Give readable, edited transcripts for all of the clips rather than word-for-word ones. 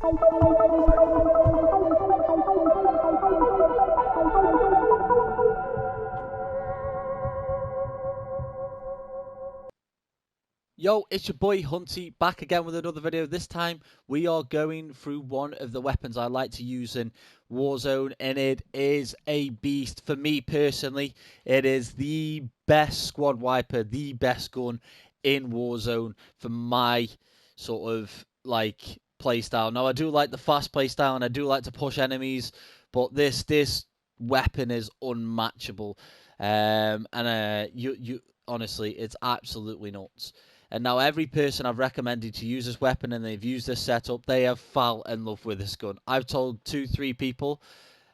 Yo, it's your boy Hunty, back again with another video. This time we are going through one of the weapons I like to use in Warzone, and it is a beast. For me personally, it is the best squad wiper, the best gun in Warzone for my sort of like playstyle. Now I do like the fast playstyle and I do like to push enemies, but this weapon is unmatchable. You honestly, it's absolutely nuts. And now every person I've recommended to use this weapon and they've used this setup, they have fallen in love with this gun. I've told 2-3 people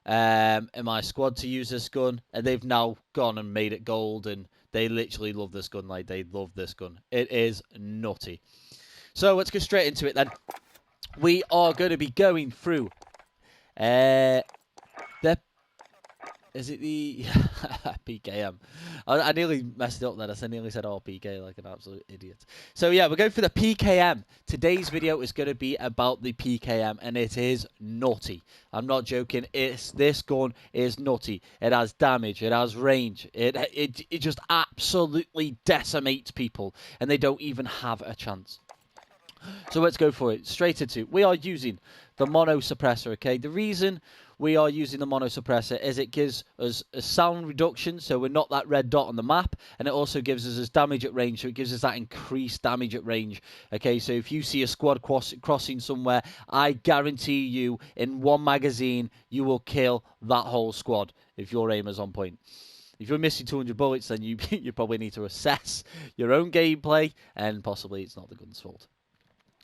in my squad to use this gun, and they've now gone and made it gold, and they literally love this gun. Like, they love this gun. It is nutty. So let's go straight into it then. We are going to be going through is it the PKM? I nearly messed it up then. I nearly said PK like an absolute idiot. So yeah, we're going for the PKM. Today's video is going to be about the PKM, and it is nutty. I'm not joking. This gun is nutty. It has damage. It has range. It just absolutely decimates people, and they don't even have a chance. So let's go for it. Straight into it. We are using the mono suppressor, okay? The reason we are using the mono suppressor is it gives us a sound reduction, so we're not that red dot on the map, and it also gives us damage at range, so it gives us that increased damage at range, okay? So if you see a squad crossing somewhere, I guarantee you in one magazine you will kill that whole squad if your aim is on point. If you're missing 200 bullets, then you probably need to assess your own gameplay, and possibly it's not the gun's fault.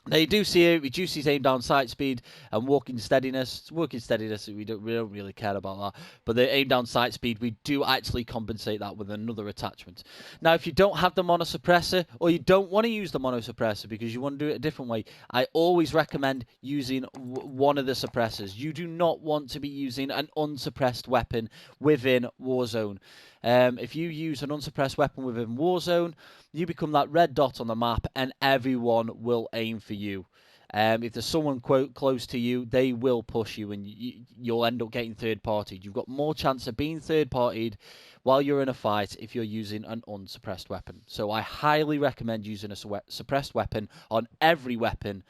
Now you do see it reduces aim down sight speed and walking steadiness. Walking steadiness, we don't really care about that. But the aim down sight speed, we do actually compensate that with another attachment. Now, if you don't have the mono suppressor, or you don't want to use the mono suppressor because you want to do it a different way, I always recommend using one of the suppressors. You do not want to be using an unsuppressed weapon within Warzone. If you use an unsuppressed weapon within Warzone, you become that red dot on the map, and everyone will aim for you. If there's someone close to you, they will push you, and you'll end up getting third-partied. You've got more chance of being third-partied while you're in a fight if you're using an unsuppressed weapon. So I highly recommend using a suppressed weapon on every weapon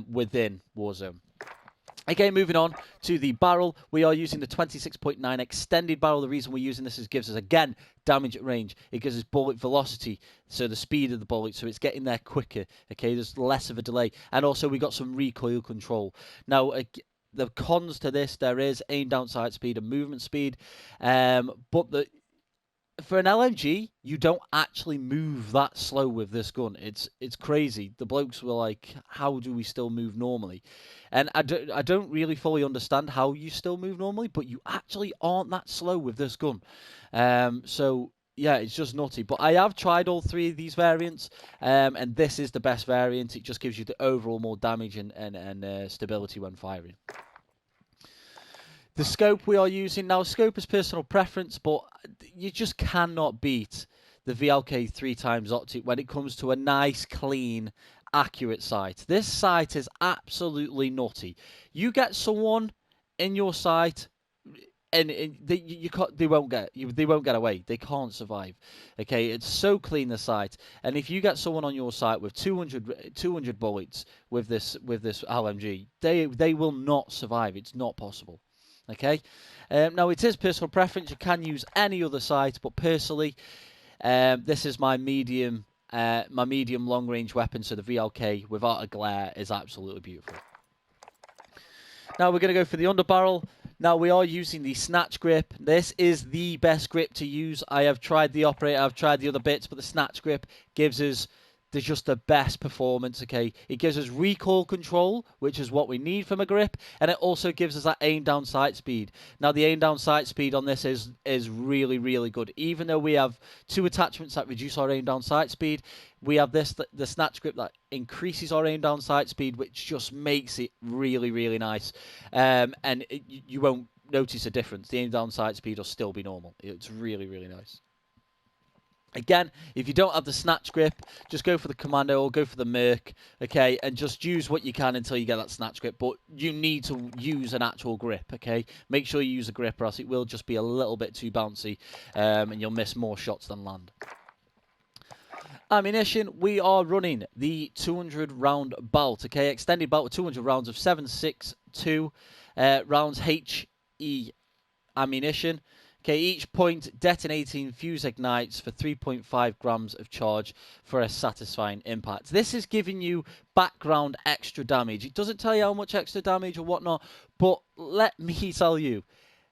within Warzone. Okay, moving on to the barrel. We are using the 26.9 extended barrel. The reason we're using this is it gives us, again, damage at range. It gives us bullet velocity, so the speed of the bullet, so it's getting there quicker. Okay, there's less of a delay. And also, we got some recoil control. Now, the cons to this, there is aim down sight speed and movement speed. But for an LMG, you don't actually move that slow with this gun. It's crazy. The blokes were like, how do we still move normally? And I don't really fully understand how you still move normally, but you actually aren't that slow with this gun. So yeah, it's just nutty. But I have tried all three of these variants, and this is the best variant. It just gives you the overall more damage and stability when firing. The scope we are using now, scope is personal preference, but you just cannot beat the VLK 3x OPTIC when it comes to a nice, clean, accurate sight. This sight is absolutely nutty. You get someone in your sight, and they won't get away. They can't survive. Okay, it's so clean, the sight. And if you get someone on your sight with 200 bullets with this LMG, they will not survive. It's not possible. Okay, now it is personal preference. You can use any other sight, but personally, this is my medium long range weapon. So the VLK without a glare is absolutely beautiful. Now we're going to go for the underbarrel. Now we are using the snatch grip. This is the best grip to use. I have tried the operator, I've tried the other bits, but the snatch grip gives us just the best performance. Okay, it gives us recoil control, which is what we need from a grip, and it also gives us that aim down sight speed. Now the aim down sight speed on this is really, really good. Even though we have two attachments that reduce our aim down sight speed, we have the snatch grip that increases our aim down sight speed, which just makes it really, really nice. And you won't notice a difference. The aim down sight speed will still be normal. It's really, really nice. Again, if you don't have the snatch grip, just go for the commando or go for the merc, okay, and just use what you can until you get that snatch grip. But you need to use an actual grip, okay? Make sure you use a grip, or else it will just be a little bit too bouncy, and you'll miss more shots than land. Ammunition, we are running the 200 round belt, okay? Extended belt with 200 rounds of 7.62 rounds HE ammunition. Okay, each point detonating fuse ignites for 3.5 grams of charge for a satisfying impact. This is giving you background extra damage. It doesn't tell you how much extra damage or whatnot, but let me tell you,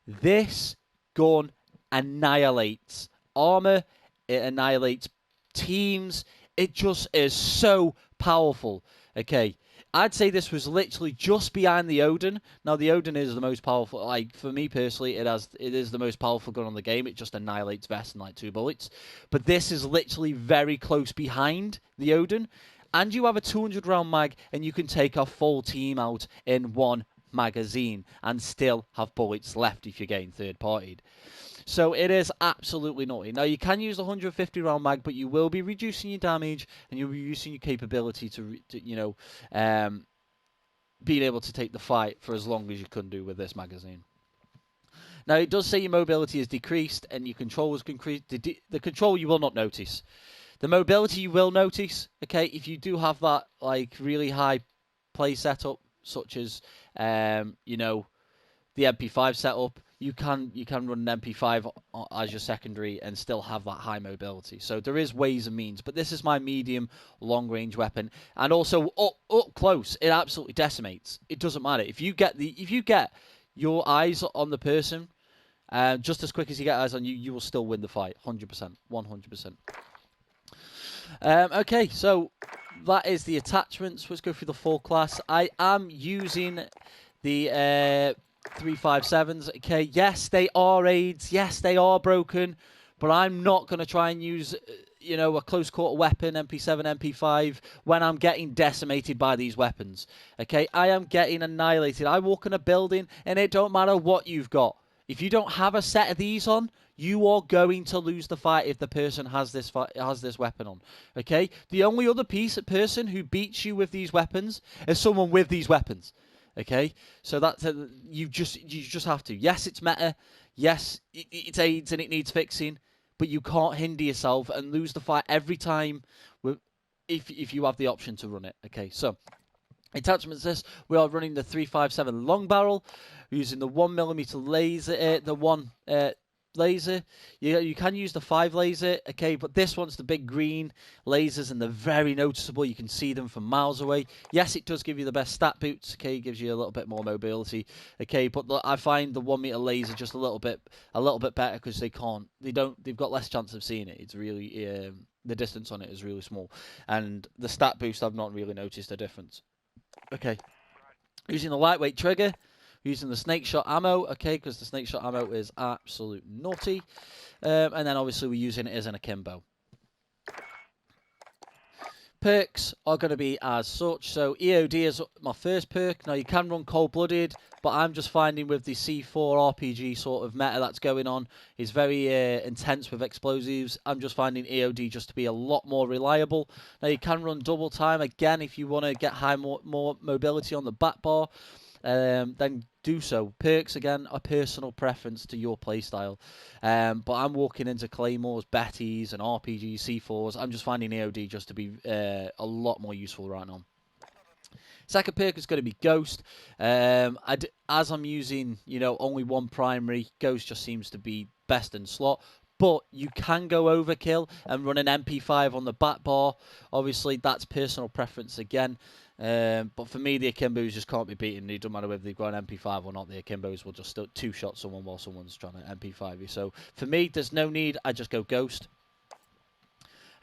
this gun annihilates armor, it annihilates teams. It just is so powerful. Okay, I'd say this was literally just behind the Odin. Now, the Odin is the most powerful. Like, for me personally, it is the most powerful gun on the game. It just annihilates vests in like 2 bullets. But this is literally very close behind the Odin. And you have a 200 round mag, and you can take a full team out in 1 magazine and still have bullets left if you're getting third partied. So it is absolutely nutty. Now, you can use the 150 round mag, but you will be reducing your damage and you'll be reducing your capability to you know, being able to take the fight for as long as you can do with this magazine. Now, it does say your mobility is decreased and your control is increased. The control you will not notice. The mobility you will notice, okay, if you do have that like really high play setup, such as you know, the MP5 setup, you can run an MP5 as your secondary and still have that high mobility. So there is ways and means, but this is my medium long range weapon, and also up close, it absolutely decimates. It doesn't matter if you get your eyes on the person, just as quick as you get eyes on you, you will still win the fight, 100%, 100%. Okay, so that is the attachments. Let's go through the full class. I am using the 357s. Okay, yes, they are aids. Yes, they are broken, but I'm not going to try and use, you know, a close quarter weapon, MP7, MP5, when I'm getting decimated by these weapons. Okay, I am getting annihilated. I walk in a building, and it don't matter what you've got. If you don't have a set of these on, you are going to lose the fight if the person has this weapon on. Okay, the only other person who beats you with these weapons is someone with these weapons. Okay, so that's you just have to. Yes, it's meta. Yes, it's aids and it needs fixing, but you can't hinder yourself and lose the fight every time if you have the option to run it. Okay, so attachments this, we are running the 357 long barrel using the 1mm laser, the one laser. You can use the 5 laser, okay, but this one's the big green lasers and they're very noticeable. You can see them from miles away. Yes, it does give you the best stat boots, okay, it gives you a little bit more mobility, okay, but I find the 1 meter laser just a little bit better because they've got less chance of seeing it. It's really the distance on it is really small, and the stat boost I've not really noticed a difference. Okay, using the lightweight trigger, using the snake shot ammo, okay, because the snake shot ammo is absolute nutty. And then obviously we're using it as an akimbo. Perks are going to be as such. So EOD is my first perk. Now you can run cold-blooded, but I'm just finding with the C4 RPG sort of meta that's going on, is very intense with explosives. I'm just finding EOD just to be a lot more reliable. Now you can run double time again if you want to get more mobility on the back bar. Then do so. Perks, again, a personal preference to your playstyle. But I'm walking into Claymores, Bettys, and RPGs, C4s. I'm just finding EOD just to be a lot more useful right now. Second perk is going to be Ghost. As I'm using, you know, only one primary, Ghost just seems to be best in slot. But you can go overkill and run an MP5 on the back bar. Obviously, that's personal preference again. But for me, the Akimbos just can't be beaten. It doesn't matter whether they've got an MP5 or not. The Akimbos will just still two-shot someone while someone's trying to MP5 you. So for me, there's no need. I just go Ghost.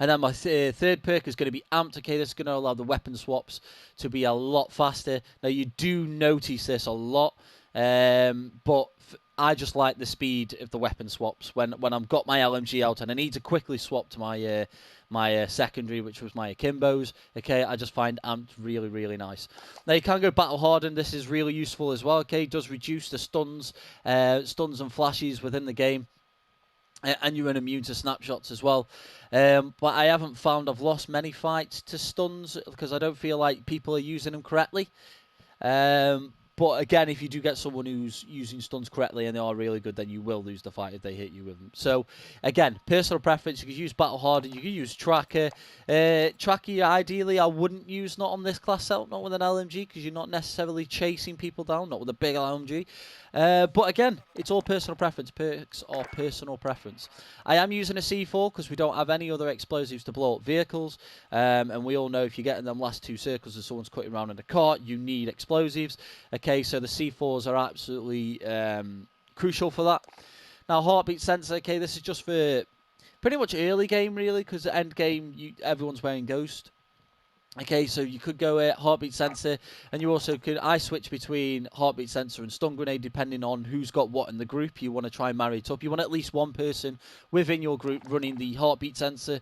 And then my third perk is going to be Amped. Okay, this is going to allow the weapon swaps to be a lot faster. Now, you do notice this a lot, but I just like the speed of the weapon swaps. When I've got my LMG out and I need to quickly swap to my my secondary, which was my Akimbos, okay, I just find Amped really, really nice. Now, you can go Battle Hardened. This is really useful as well, okay. It does reduce the stuns and flashes within the game. and you're immune to snapshots as well. But I haven't found I've lost many fights to stuns because I don't feel like people are using them correctly. But again, if you do get someone who's using stuns correctly and they are really good, then you will lose the fight if they hit you with them. So, again, personal preference. You can use Battle Hardened, you can use Tracker. Tracker, ideally, I wouldn't use not on this class setup, not with an LMG, because you're not necessarily chasing people down, not with a big LMG. But again, it's all personal preference. Perks are personal preference. I am using a C4 because we don't have any other explosives to blow up vehicles. And we all know if you get in them last 2 circles and someone's cutting around in a cart, you need explosives. Okay, so the C4s are absolutely crucial for that. Now, heartbeat sensor, okay, this is just for pretty much early game, really, because the end game, everyone's wearing Ghost. Okay, so you could go heartbeat sensor, and you also could. I switch between heartbeat sensor and stun grenade depending on who's got what in the group. You want to try and marry it up. You want at least one person within your group running the heartbeat sensor,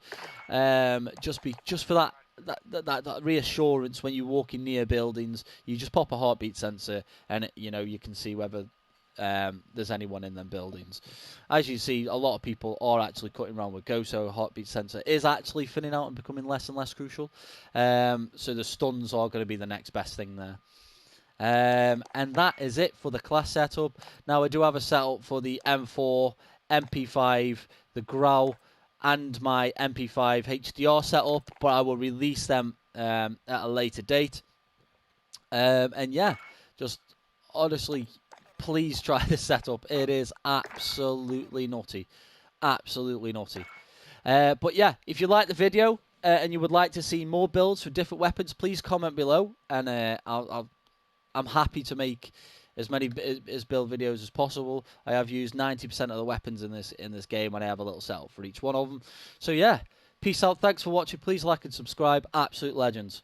just for that reassurance when you're walking near buildings. You just pop a heartbeat sensor, and you can see whether there's anyone in them buildings. As you see, a lot of people are actually cutting around with Ghost, so heartbeat sensor is actually thinning out and becoming less and less crucial. So the stuns are going to be the next best thing there. And that is it for the class setup. Now I do have a setup for the M4, MP5, the Growl, and my MP5 HDR setup, but I will release them at a later date. And yeah, just honestly, please try this setup. It is absolutely nutty. Absolutely nutty. But yeah, if you like the video and you would like to see more builds for different weapons, please comment below. And I'm happy to make as many build videos as possible. I have used 90% of the weapons in this game, and I have a little setup for each one of them. So yeah, peace out. Thanks for watching. Please like and subscribe. Absolute legends.